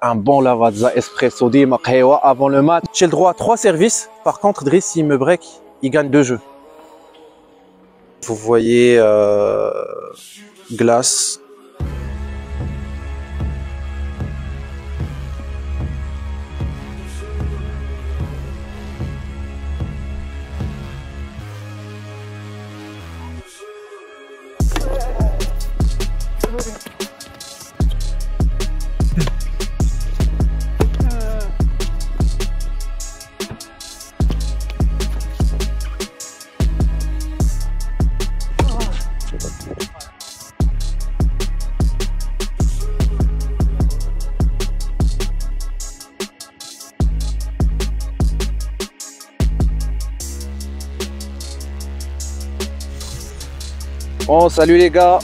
Un bon lavazza espresso dima qahwa avant le match. J'ai le droit à 3 services. Par contre, Driss, s'il me break, il gagne 2 jeux. Vous voyez glace. Bon, salut les gars,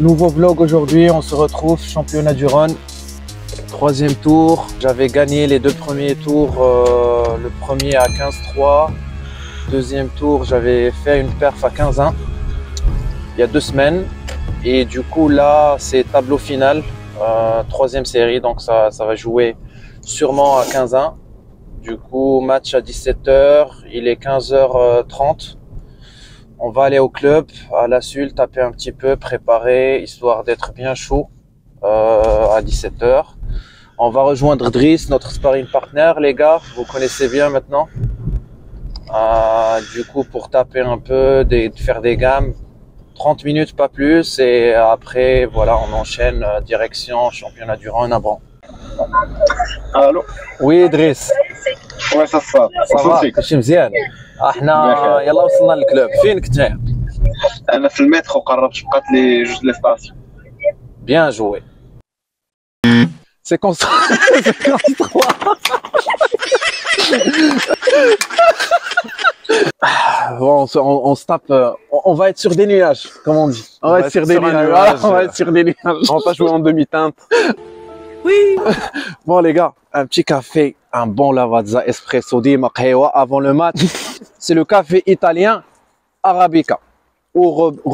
nouveau vlog aujourd'hui, on se retrouve championnat du Rhône, 3e tour. J'avais gagné les 2 premiers tours, le premier à 15-3, 2e tour j'avais fait une perf à 15-1 il y a 2 semaines et du coup là c'est tableau final, 3e série, donc ça va jouer sûrement à 15-1. Du coup match à 17 h, il est 15h30. On va aller au club, à la Sulle, taper un petit peu, préparer, histoire d'être bien chaud à 17 h. On va rejoindre Driss, notre sparring partner, les gars, vous connaissez bien maintenant. Du coup, pour taper un peu, faire des gammes, 30 minutes, pas plus. Et après, voilà, on enchaîne direction championnat du Rhône à Bran. Allô? Oui, Driss. Ouais, ça se passe. Ça va, كلشي مزيان. احنا يلا وصلنا للكلوب. فينك انت؟ انا في المترو قربت، بقات لي 2 لي ستاسيون. Bien joué. C'est constant. Bon, on se tape, on va être sur des nuages, comme on dit. On va être sur des nuages. Voilà, on va être sur des nuages. On va pas jouer en demi-teinte. Oui. Bon les gars, un petit café, un bon lavazza espresso dima qahwa avant le match. C'est le café italien Arabica ou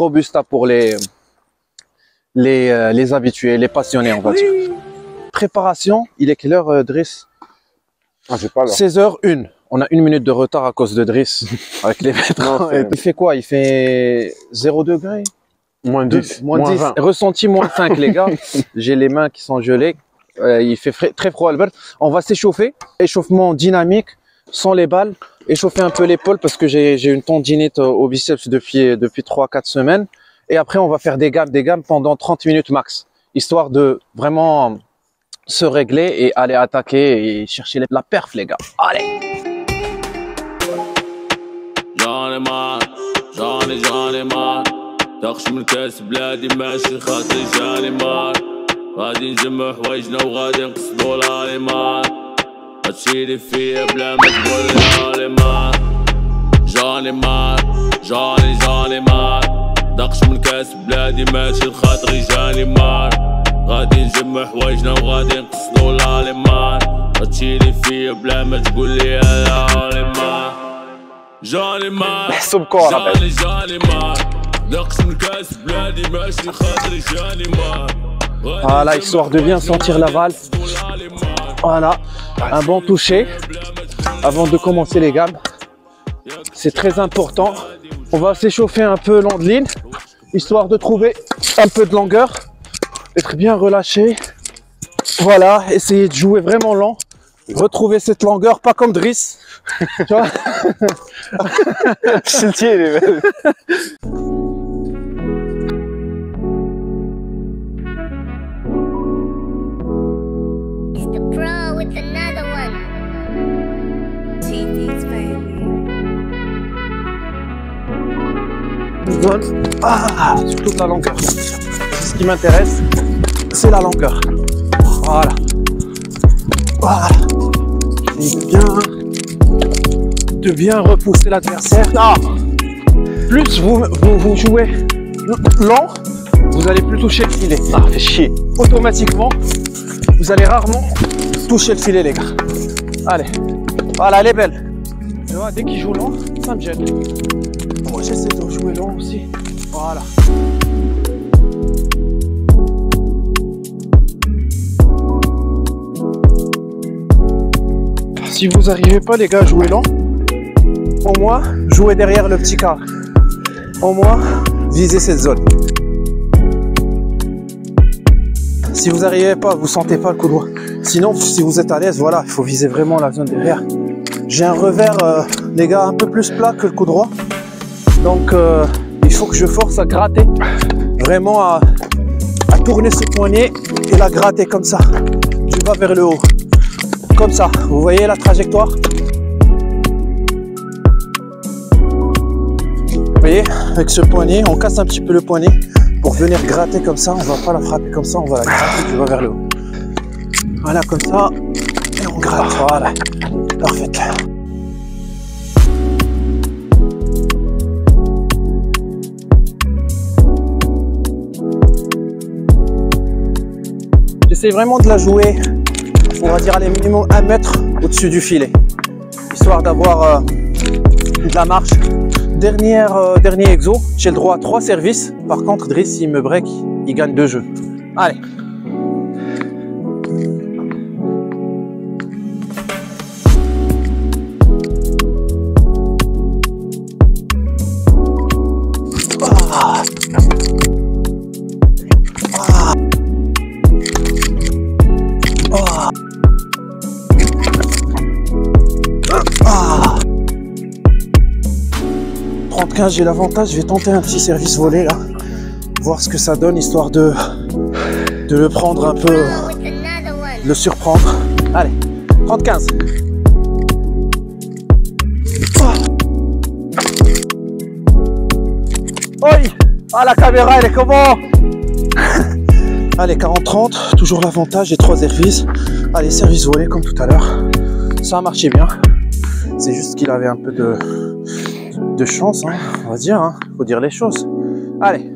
Robusta pour les habitués, les passionnés, on va dire. Préparation, il est quelle heure, Driss? J'ai pas l'heure. 16h01. On a 1 minute de retard à cause de Driss avec les métros. Il fait quoi? Il fait 0 degré? Moins 10. Moins 10. 20. Ressenti moins 5, les gars. J'ai les mains qui sont gelées. Il fait très froid, Albert. On va s'échauffer. Échauffement dynamique, sans les balles. Échauffer un peu l'épaule parce que j'ai une tendinite au biceps depuis 3-4 semaines. Et après, on va faire des gammes pendant 30 minutes max. Histoire de vraiment se régler et aller attaquer et chercher la perf, les gars. Allez! جاني مار داخش من كاس بلادي ماشي خاطري جاني مار غادي نجمع حوايجنا وغادي نقصدو لالي مار هادشي فيا بلا ما تقول لالي مار جاني مار داخش من كاس بلادي ماشي خاطري جاني مار غادي نجمع حوايجنا وغادي نقصدو لالي مار هادشي فيا بلا ما تقول لي لالي مار جاني مار نحسب كورة جاني مار داقش من كاس بلادي ماشي خاطري جاني مار. Voilà, histoire de bien sentir la valve. Voilà, un bon toucher avant de commencer les gammes. C'est très important. On va s'échauffer un peu long de ligne, histoire de trouver un peu de longueur, être bien relâché. Voilà, essayer de jouer vraiment lent, retrouver cette longueur, pas comme Driss. Tu vois? Chantier, les mecs. It's the pro with another one. TV's baby. Surtout la longueur. Ce qui m'intéresse, c'est la longueur. Voilà. Voilà. Et de bien repousser l'adversaire. Plus vous jouez lent, vous allez plus toucher le filet. Fait chier. Automatiquement, vous allez rarement toucher le filet, les gars. Allez. Voilà, elle est belle. Tu vois, dès qu'il joue lent, ça me gêne. Moi, j'essaie de jouer lent aussi. Voilà. Si vous n'arrivez pas les gars à jouer lent, au moins jouez derrière le petit quart. Au moins visez cette zone. Si vous n'arrivez pas, vous sentez pas le coup droit. Sinon, si vous êtes à l'aise, voilà, il faut viser vraiment la zone derrière. J'ai un revers, les gars, un peu plus plat que le coup droit. Donc, il faut que je force à gratter. Vraiment à tourner ce poignet et la gratter comme ça. Du bas vers le haut. Comme ça. Vous voyez la trajectoire? Vous voyez, avec ce poignet, on casse un petit peu le poignet pour venir gratter comme ça. On va pas la frapper comme ça, on va la gratter du bas vers le haut. Voilà, comme ça. Et on gratte. Voilà. Parfait. J'essaie vraiment de la jouer, on va dire, allez, minimum 1 mètre au-dessus du filet, histoire d'avoir de la marche. Dernier exo, j'ai le droit à 3 services. Par contre, Driss, s'il me break, il gagne 2 jeux. Allez. J'ai l'avantage, je vais tenter un petit service volé là, voir ce que ça donne, histoire de le prendre un peu, le surprendre. Allez, 30-15. Oi, ah, la caméra elle est comment? Allez, 40-30, toujours l'avantage, j'ai 3 services. Allez, service volé comme tout à l'heure. Ça a marché bien. C'est juste qu'il avait un peu de chance, hein, on va dire, hein. Faut dire les choses. Allez.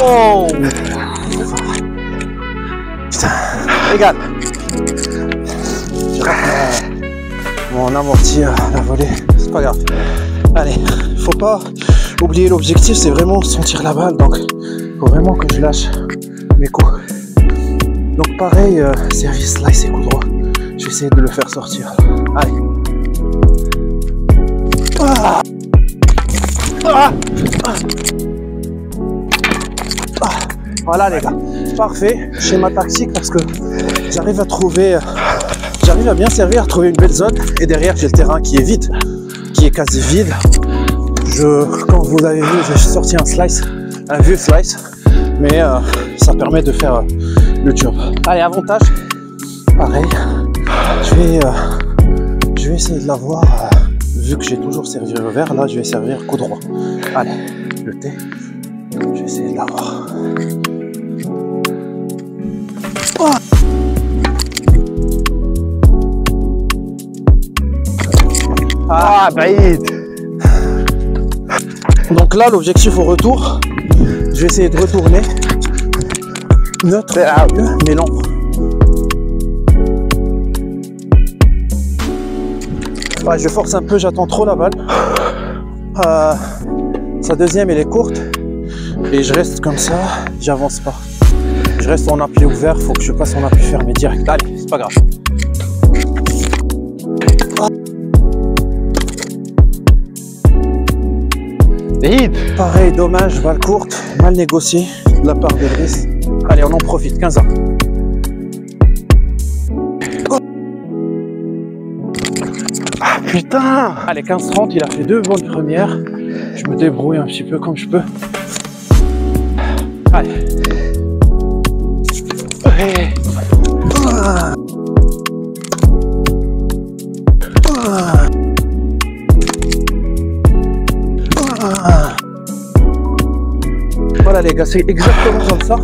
Oh. Putain, regarde. Je rate mon amorti à la volée, c'est pas grave. Allez, faut pas oublier l'objectif, c'est vraiment sentir la balle, donc faut vraiment que je lâche mes coups. Donc pareil, service slice et coup droit, je vais essayer de le faire sortir. Allez. Ah. Ah. Ah. Ah. Voilà les gars, parfait, schéma tactique, parce que j'arrive à bien servir, à trouver une belle zone, et derrière j'ai le terrain qui est vide, qui est quasi vide. Comme vous avez vu, j'ai sorti un slice, un vieux slice, mais ça permet de faire le job. Allez, avantage, pareil, je vais essayer de l'avoir, vu que j'ai toujours servi revers, là je vais servir coup droit. Allez, le T, je vais essayer de l'avoir. Oh. Ah, baïd. Donc là, l'objectif au retour, je vais essayer de retourner neutre, mais lent. Ouais, je force un peu, j'attends trop la balle. Sa deuxième, elle est courte. Et je reste comme ça, j'avance pas. Je reste en appui ouvert, faut que je passe en appui fermé direct. Allez, c'est pas grave. Pareil, dommage, balle courte, mal négocié de la part de Driss. Allez, on en profite, 15 ans. Ah putain! Allez, 15-30, il a fait 2 bonnes premières. Je me débrouille un petit peu comme je peux. Allez. Hey. Ah. Ah. Ah. Voilà les gars, c'est exactement comme ça.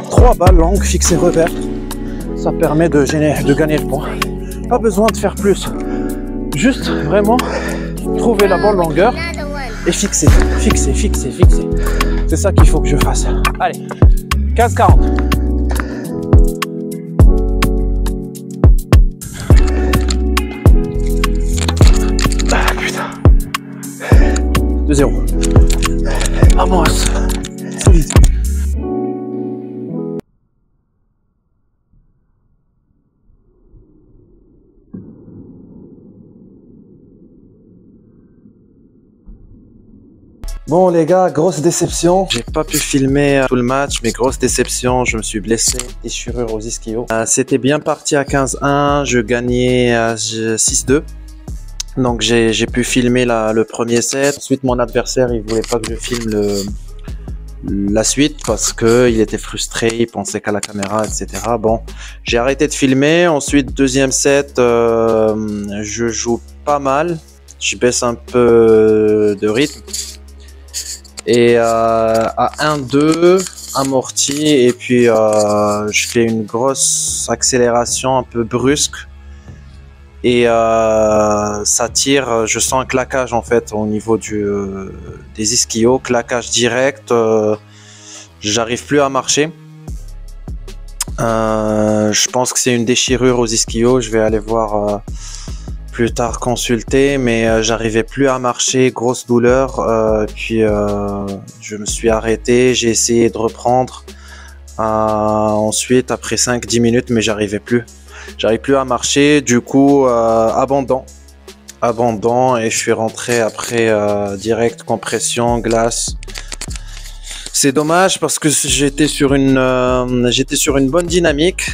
3 balles longues, fixées revers. Ça permet de gagner le point. Pas besoin de faire plus. Juste vraiment trouver la bonne longueur et fixer, fixer, fixer, fixer. C'est ça qu'il faut que je fasse. Allez, 15-40. Ah putain. 2-0. Vamos. Solide. Bon les gars, grosse déception. J'ai pas pu filmer tout le match, mais grosse déception. Je me suis blessé, déchirure aux ischios. C'était bien parti à 15-1, je gagnais 6-2. Donc j'ai pu filmer le premier set. Ensuite mon adversaire il voulait pas que je filme la suite parce que il était frustré, il pensait qu'à la caméra, etc. Bon, j'ai arrêté de filmer. Ensuite deuxième set, je joue pas mal. Je baisse un peu de rythme. Et à 1-2, amorti, et puis je fais une grosse accélération un peu brusque. Et ça tire, je sens un claquage en fait au niveau des ischios, claquage direct, j'arrive plus à marcher. Je pense que c'est une déchirure aux ischios, je vais aller voir plus tard consulter, mais j'arrivais plus à marcher, grosse douleur, puis je me suis arrêté, j'ai essayé de reprendre ensuite après 5-10 minutes, mais j'arrive plus à marcher, du coup abandon, et je suis rentré après direct compression, glace. C'est dommage parce que j'étais sur une bonne dynamique.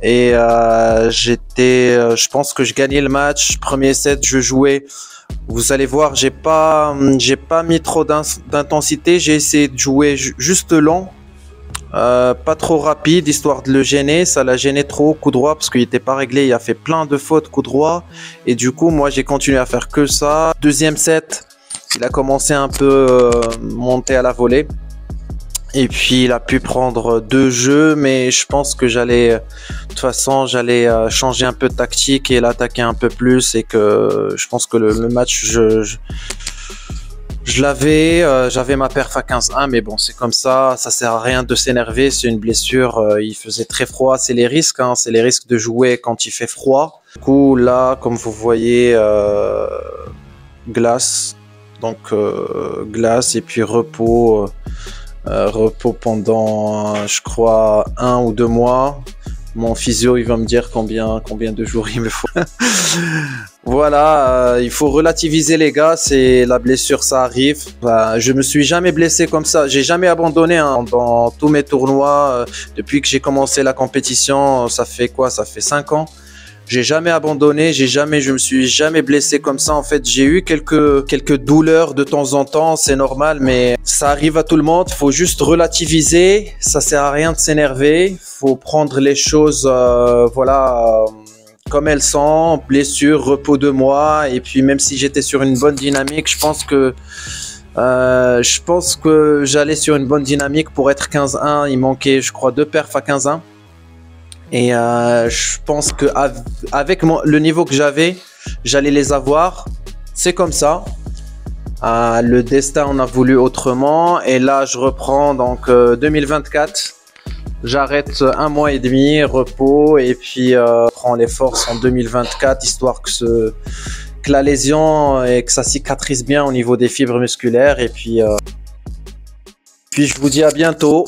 Et je pense que je gagnais le match. Premier set, je jouais. Vous allez voir, j'ai pas mis trop d'intensité. J'ai essayé de jouer juste lent, pas trop rapide, histoire de le gêner. Ça l'a gêné trop, coup droit, parce qu'il était pas réglé. Il a fait plein de fautes, coup droit. Et du coup, moi, j'ai continué à faire que ça. Deuxième set, il a commencé un peu monter à la volée. Et puis il a pu prendre 2 jeux, mais je pense que de toute façon j'allais changer un peu de tactique et l'attaquer un peu plus, et que je pense que le match je l'avais, j'avais ma perf à 15-1, mais bon c'est comme ça sert à rien de s'énerver, c'est une blessure, il faisait très froid, c'est les risques, hein, c'est les risques de jouer quand il fait froid. Du coup là, comme vous voyez, glace, donc glace et puis repos. Repos pendant je crois 1 ou 2 mois. Mon physio il va me dire combien de jours il me faut. Voilà, il faut relativiser les gars, c'est la blessure, ça arrive. Je me suis jamais blessé comme ça, j'ai jamais abandonné hein, dans tous mes tournois depuis que j'ai commencé la compétition. Ça fait quoi, ça fait 5 ans. J'ai jamais abandonné, je me suis jamais blessé comme ça. En fait, j'ai eu quelques douleurs de temps en temps, c'est normal, mais ça arrive à tout le monde. Il faut juste relativiser, ça sert à rien de s'énerver. Faut prendre les choses, comme elles sont. Blessure, repos 2 mois, et puis même si j'étais sur une bonne dynamique, je pense que j'allais sur une bonne dynamique pour être 15-1. Il manquait, je crois, 2 perfs à 15-1. Et je pense que avec le niveau que j'avais, j'allais les avoir. C'est comme ça. Le destin en a voulu autrement. Et là, je reprends donc 2024. J'arrête 1 mois et demi, repos. Et puis, prends les forces en 2024, histoire que la lésion et que ça cicatrise bien au niveau des fibres musculaires. Et puis je vous dis à bientôt.